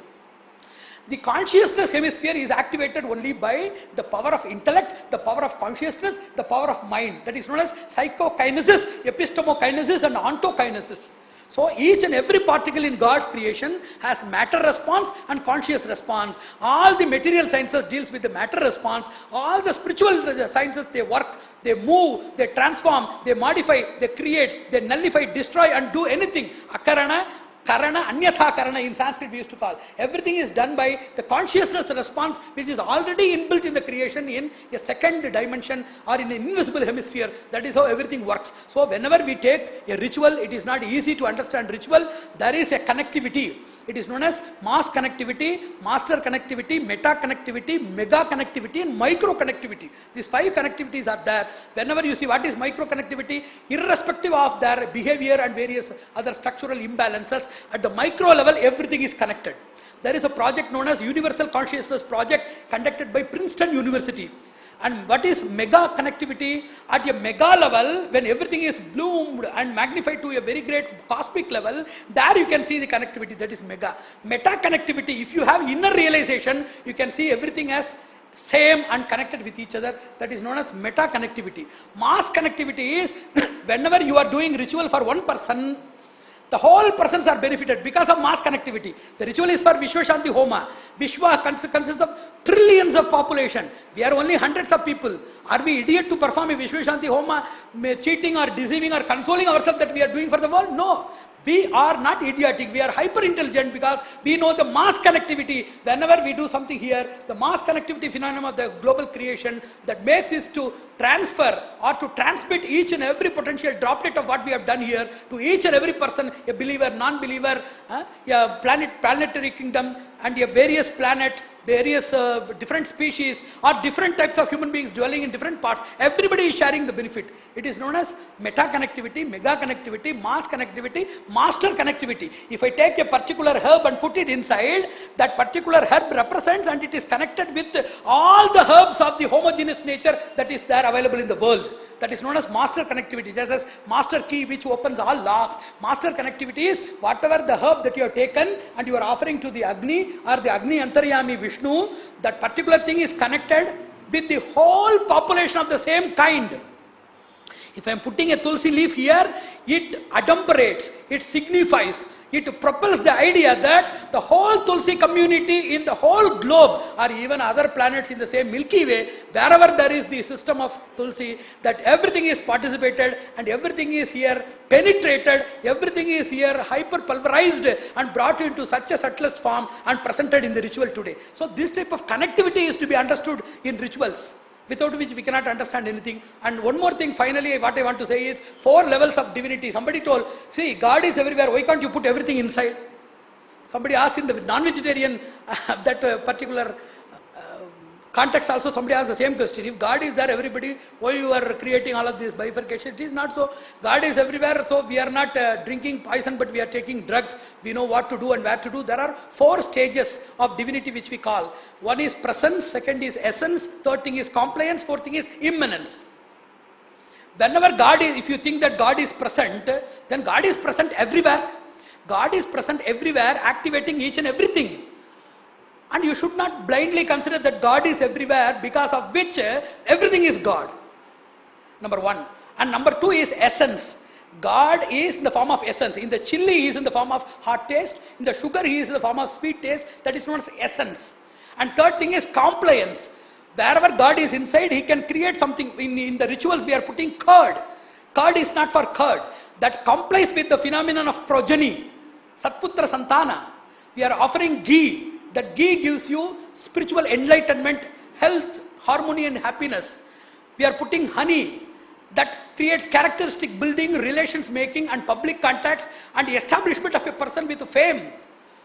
The consciousness hemisphere is activated only by the power of intellect, the power of consciousness, the power of mind. That is known as psychokinesis, epistemokinesis and ontokinesis. So each and every particle in God's creation has matter response and conscious response. All the material sciences deals with the matter response. All the spiritual sciences, they work, they move, they transform, they modify, they create, they nullify, destroy and do anything. Akarana, Karana, Anyatha Karana in Sanskrit we used to call. Everything is done by the consciousness response which is already inbuilt in the creation in a second dimension or in an invisible hemisphere. That is how everything works. So whenever we take a ritual, it is not easy to understand ritual. There is a connectivity. It is known as mass connectivity, master connectivity, meta connectivity, mega connectivity and micro connectivity. These 5 connectivities are there. Whenever you see what is micro connectivity, irrespective of their behavior and various other structural imbalances, at the micro level, everything is connected. There is a project known as Universal Consciousness Project conducted by Princeton University. And what is mega connectivity? At a mega level, when everything is bloomed and magnified to a very great cosmic level, there you can see the connectivity, that is mega. Meta connectivity, if you have inner realization, you can see everything as same and connected with each other, that is known as meta connectivity. Mass connectivity is whenever you are doing ritual for one person, the whole persons are benefited because of mass connectivity. The ritual is for Vishwa Shanti Homa. Vishwa consists of trillions of population. We are only hundreds of people. Are we idiot to perform a Vishwa Shanti Homa, cheating or deceiving or consoling ourselves that we are doing for the world? No. We are not idiotic, we are hyper intelligent because we know the mass connectivity. Whenever we do something here, the mass connectivity phenomenon of the global creation that makes is to transfer or to transmit each and every potential droplet of what we have done here to each and every person, a believer, non-believer, a planetary kingdom and a various planet, various different species or different types of human beings dwelling in different parts. Everybody is sharing the benefit. It is known as meta connectivity, mega connectivity, mass connectivity, master connectivity. If I take a particular herb and put it inside, that particular herb represents and it is connected with all the herbs of the homogeneous nature that is there available in the world. That is known as master connectivity, just as master key which opens all locks. Master connectivity is whatever the herb that you have taken and you are offering to the Agni or the Agni Antaryami Vishnu, that particular thing is connected with the whole population of the same kind. If I am putting a tulsi leaf here, it adumbrates, it signifies, it propels the idea that the whole tulsi community in the whole globe or even other planets in the same Milky Way, wherever there is the system of tulsi, that everything is participated and everything is here penetrated, everything is here hyper pulverized and brought into such a subtlest form and presented in the ritual today. So this type of connectivity is to be understood in rituals, without which we cannot understand anything. And one more thing, finally, what I want to say is 4 levels of divinity. Somebody told, see, God is everywhere, why can't you put everything inside? Somebody asked in the non-vegetarian, that particular context also, somebody asked the same question. If God is there, everybody, why you are creating all of this bifurcation? It is not so. God is everywhere, so we are not drinking poison, but we are taking drugs. We know what to do and where to do. There are 4 stages of divinity which we call. One is presence, second is essence, third thing is compliance, fourth thing is immanence. Whenever God is, if you think that God is present, then God is present everywhere. God is present everywhere, activating each and everything. And you should not blindly consider that God is everywhere, because of which everything is God. Number 1. And number 2 is essence. God is in the form of essence. In the chili, He is in the form of hot taste. In the sugar, He is in the form of sweet taste. That is known as essence. And third thing is compliance. Wherever God is inside, He can create something. In the rituals, we are putting curd. Curd is not for curd. That complies with the phenomenon of progeny. Satputra Santana. We are offering ghee. That ghee gives you spiritual enlightenment, health, harmony and happiness. We are putting honey. That creates characteristic building, relations making and public contacts and the establishment of a person with fame.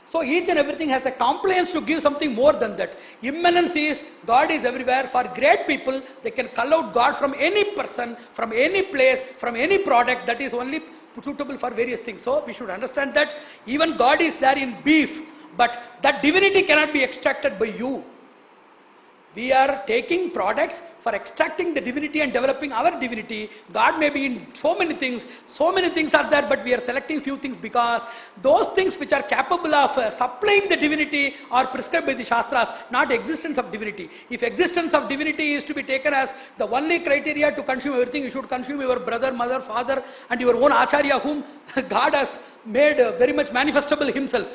So each and everything has a compliance to give something more than that. Immanence is God is everywhere. For great people, they can call out God from any person, from any place, from any product. That is only suitable for various things. So we should understand that even God is there in beef. But that divinity cannot be extracted by you. We are taking products for extracting the divinity and developing our divinity. God may be in so many things are there, but we are selecting few things because those things which are capable of supplying the divinity are prescribed by the Shastras, not existence of divinity. If existence of divinity is to be taken as the only criteria to consume everything, you should consume your brother, mother, father and your own Acharya whom God has made very much manifestable Himself.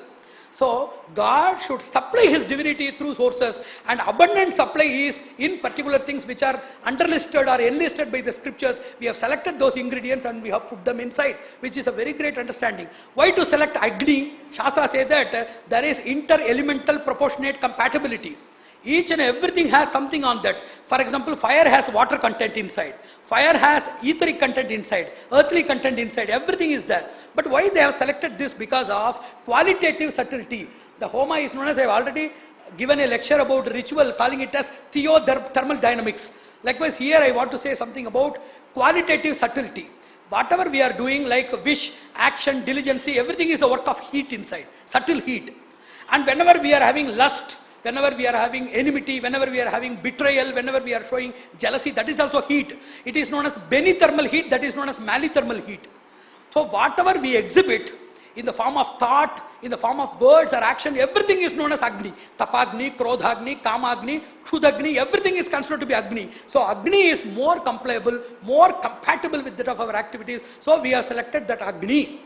So, God should supply His divinity through sources, and abundant supply is in particular things which are underlisted or enlisted by the scriptures. We have selected those ingredients and we have put them inside, which is a very great understanding. Why to select Agni? Shastra says that there is inter-elemental proportionate compatibility. Each and everything has something on that. For example, fire has water content inside. Fire has etheric content inside, earthly content inside, everything is there. But why they have selected this? Because of qualitative subtlety. The Homa is known as, I have already given a lecture about ritual, calling it as theothermal dynamics. Likewise here I want to say something about qualitative subtlety. Whatever we are doing, like wish, action, diligence, everything is the work of heat inside, subtle heat. And whenever we are having lust, whenever we are having enmity, whenever we are having betrayal, whenever we are showing jealousy, that is also heat. It is known as benithermal heat, that is known as malithermal heat. So whatever we exhibit in the form of thought, in the form of words or action, everything is known as Agni. Tapagni, Krodhagni, Kamagni, Kshudagni, everything is considered to be Agni. So Agni is more compliable, more compatible with that of our activities. So we have selected that Agni.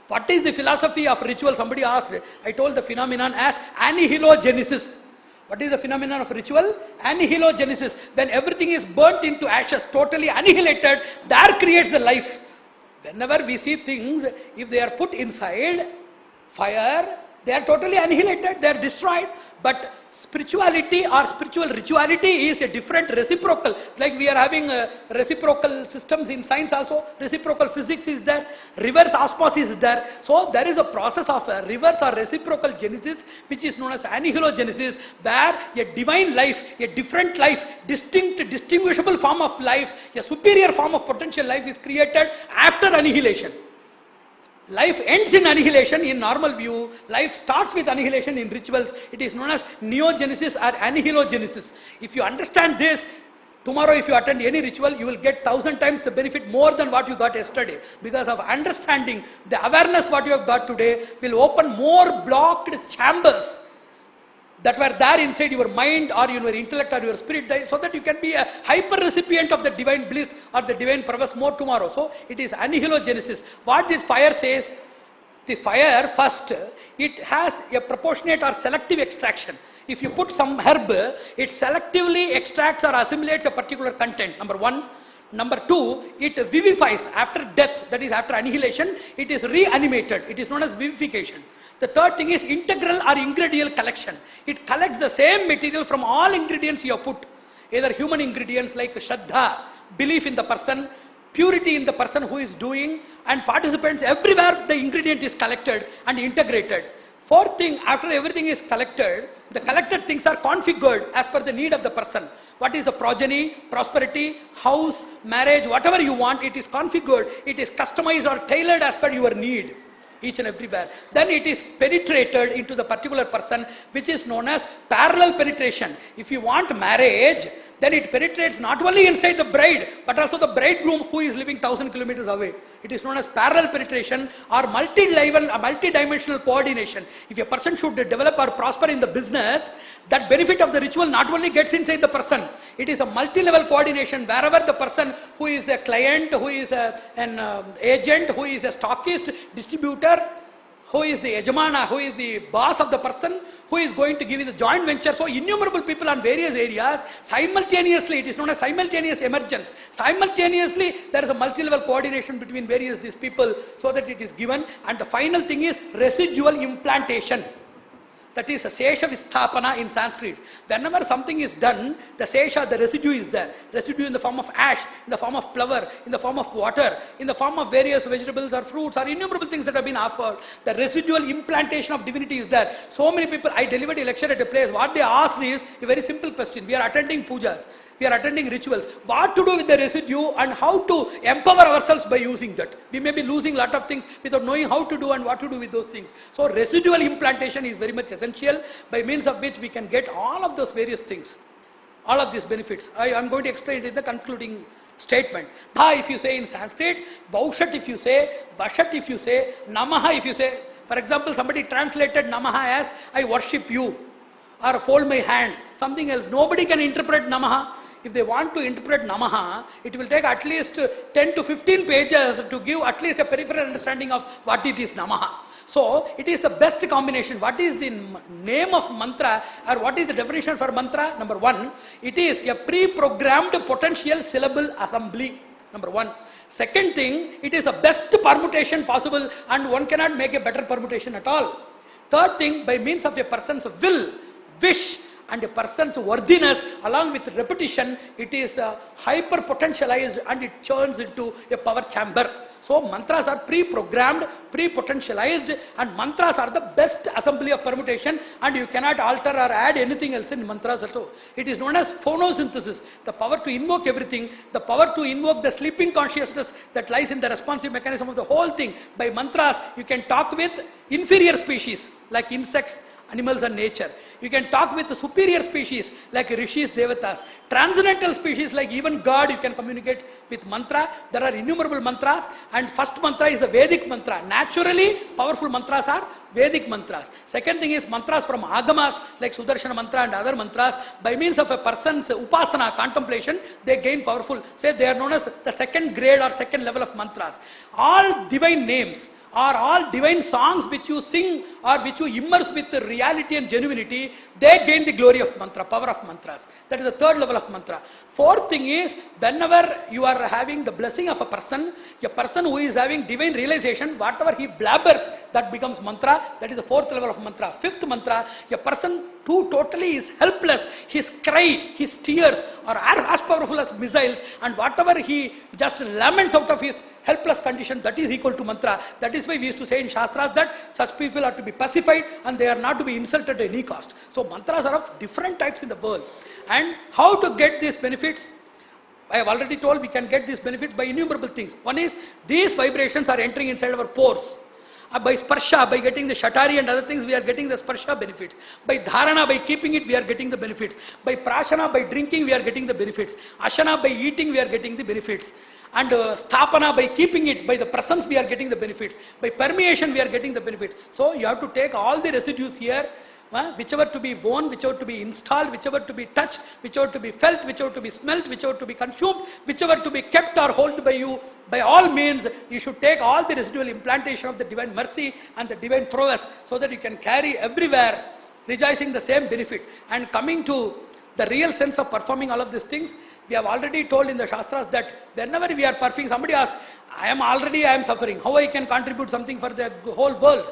What is the philosophy of ritual? Somebody asked. I told the phenomenon as annihilogenesis. What is the phenomenon of ritual? Annihilogenesis. When everything is burnt into ashes, totally annihilated, there creates the life. Whenever we see things, if they are put inside fire, they are totally annihilated, they are destroyed. But spirituality or spiritual rituality is a different reciprocal. Like we are having reciprocal systems in science also. Reciprocal physics is there. Reverse osmosis is there. So there is a process of reverse or reciprocal genesis, which is known as annihilogenesis, where a divine life, a different life, distinct, distinguishable form of life, a superior form of potential life is created after annihilation. Life ends in annihilation in normal view. Life starts with annihilation in rituals. It is known as neogenesis or annihilogenesis. If you understand this, tomorrow if you attend any ritual, you will get 1,000 times the benefit more than what you got yesterday. Because of understanding, the awareness what you have got today will open more blocked chambers that were there inside your mind or your intellect or your spirit, so that you can be a hyper recipient of the divine bliss or the divine prowess more tomorrow. So it is annihilogenesis. What this fire says, the fire first, it has a proportionate or selective extraction. If you put some herb, it selectively extracts or assimilates a particular content, number one. Number two, it vivifies after death, that is after annihilation, it is reanimated. It is known as vivification. The third thing is integral or ingredient collection. It collects the same material from all ingredients you have put, either human ingredients like Shraddha, belief in the person, purity in the person who is doing, and participants, everywhere the ingredient is collected and integrated. Fourth thing, after everything is collected, the collected things are configured as per the need of the person. What is the progeny, prosperity, house, marriage, whatever you want, it is configured, it is customized or tailored as per your need. Each and everywhere. Then it is penetrated into the particular person, which is known as parallel penetration. If you want marriage, then it penetrates not only inside the bride, but also the bridegroom who is living 1,000 kilometers away. It is known as parallel penetration or multi-level, multi-dimensional coordination. If a person should develop or prosper in the business, that benefit of the ritual not only gets inside the person, it is a multi-level coordination wherever the person who is a client, who is an agent, who is a stockist, distributor, who is the yajamana, who is the boss of the person, who is going to give you the joint venture. So innumerable people on various areas, simultaneously, it is known as simultaneous emergence. Simultaneously, there is a multi-level coordination between various these people so that it is given. And the final thing is residual implantation. That is a sesha visthapana in Sanskrit. Whenever something is done, the sesha, the residue is there. Residue in the form of ash, in the form of flour, in the form of water, in the form of various vegetables or fruits or innumerable things that have been offered. The residual implantation of divinity is there. So many people, I delivered a lecture at a place, what they asked is a very simple question. We are attending pujas, we are attending rituals. What to do with the residue and how to empower ourselves by using that? We may be losing a lot of things without knowing how to do and what to do with those things. So residual implantation is very much essential, by means of which we can get all of those various things, all of these benefits. I am going to explain it in the concluding statement. Dha if you say in Sanskrit, Baushat if you say, Bashat if you say, Namaha if you say. For example, somebody translated Namaha as I worship you or fold my hands, something else. Nobody can interpret Namaha. If they want to interpret Namaha, it will take at least 10 to 15 pages to give at least a peripheral understanding of what it is Namaha. So, it is the best combination. What is the name of mantra or what is the definition for mantra? Number one, it is a pre-programmed potential syllable assembly. Number one. Second thing, it is the best permutation possible and one cannot make a better permutation at all. Third thing, by means of a person's will, wish, and a person's worthiness along with repetition, it is hyper potentialized and it turns into a power chamber. So mantras are pre-programmed, pre-potentialized, and mantras are the best assembly of permutation, and you cannot alter or add anything else in mantras at all. It is known as phonosynthesis, the power to invoke everything, the power to invoke the sleeping consciousness that lies in the responsive mechanism of the whole thing. By mantras, you can talk with inferior species like insects, animals and nature. You can talk with the superior species like rishis, devatas. Transcendental species like even God you can communicate with mantra. There are innumerable mantras, and first mantra is the Vedic mantra. Naturally powerful mantras are Vedic mantras. Second thing is mantras from agamas like Sudarshana mantra and other mantras. By means of a person's upasana, contemplation, they gain powerful. Say they are known as the second grade or second level of mantras. All divine names or all divine songs which you sing or which you immerse with reality and genuinity, they gain the glory of mantra, power of mantras. That is the third level of mantra. Fourth thing is, whenever you are having the blessing of a person who is having divine realization, whatever he blabbers, that becomes mantra. That is the fourth level of mantra. Fifth mantra, a person who totally is helpless, his cry, his tears are as powerful as missiles, and whatever he just laments out of his helpless condition, that is equal to mantra. That is why we used to say in Shastras that such people are to be pacified and they are not to be insulted at any cost. So mantras are of different types in the world. And how to get these benefits? I have already told we can get these benefits by innumerable things. One is, these vibrations are entering inside our pores. By sparsha, by getting the shatari and other things, we are getting the sparsha benefits. By dharana, by keeping it, we are getting the benefits. By prashana, by drinking, we are getting the benefits. Ashana, by eating, we are getting the benefits. And sthapana, by keeping it, by the presence, we are getting the benefits. By permeation, we are getting the benefits. So you have to take all the residues here, whichever to be worn, whichever to be installed, whichever to be touched, whichever to be felt, whichever to be smelt, whichever to be consumed, whichever to be kept or held by you. By all means, you should take all the residual implantation of the divine mercy and the divine prowess, so that you can carry everywhere, rejoicing the same benefit. And coming to the real sense of performing all of these things, we have already told in the Shastras that whenever we are performing, somebody asks, I am suffering, how I can contribute something for the whole world?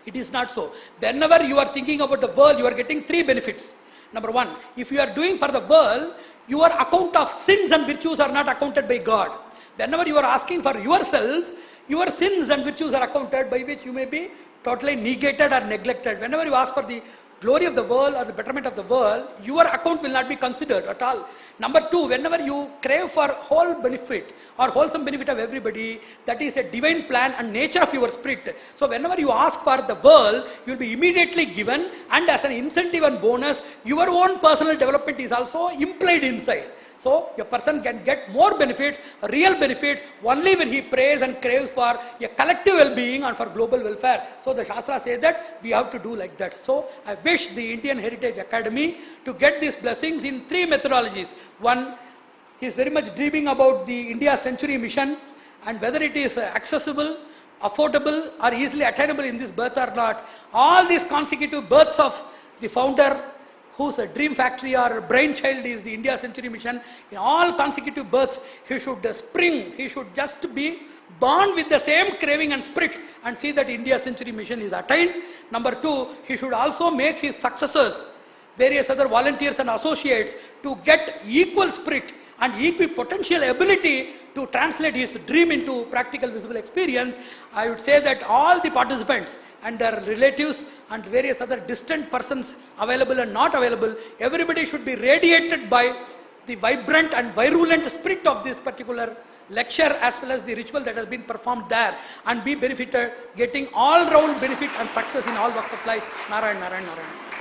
It is not so. Whenever you are thinking about the world, you are getting three benefits. Number one, if you are doing for the world, your account of sins and virtues are not accounted by God. Whenever you are asking for yourself, your sins and virtues are accounted, by which you may be totally negated or neglected. Whenever you ask for the glory of the world or the betterment of the world, your account will not be considered at all. Number two, whenever you crave for whole benefit or wholesome benefit of everybody, that is a divine plan and nature of your spirit. So whenever you ask for the world, you will be immediately given, and as an incentive and bonus, your own personal development is also implied inside. So a person can get more benefits, real benefits, only when he prays and craves for a collective well-being and for global welfare. So the Shastra says that we have to do like that. So I wish the Indian Heritage Academy to get these blessings in three methodologies. One, he is very much dreaming about the India Century mission, and whether it is accessible, affordable or easily attainable in this birth or not. All these consecutive births of the founder, whose dream factory or brainchild is the India Century Mission, in all consecutive births, he should he should just be born with the same craving and spirit and see that India Century Mission is attained. Number two, he should also make his successors, various other volunteers and associates, to get equal spirit and equal potential ability to translate his dream into practical visible experience. I would say that all the participants and their relatives and various other distant persons, available and not available, everybody should be radiated by the vibrant and virulent spirit of this particular lecture as well as the ritual that has been performed there, and be benefited, getting all round benefit and success in all walks of life. Narayan, Narayan, Narayan.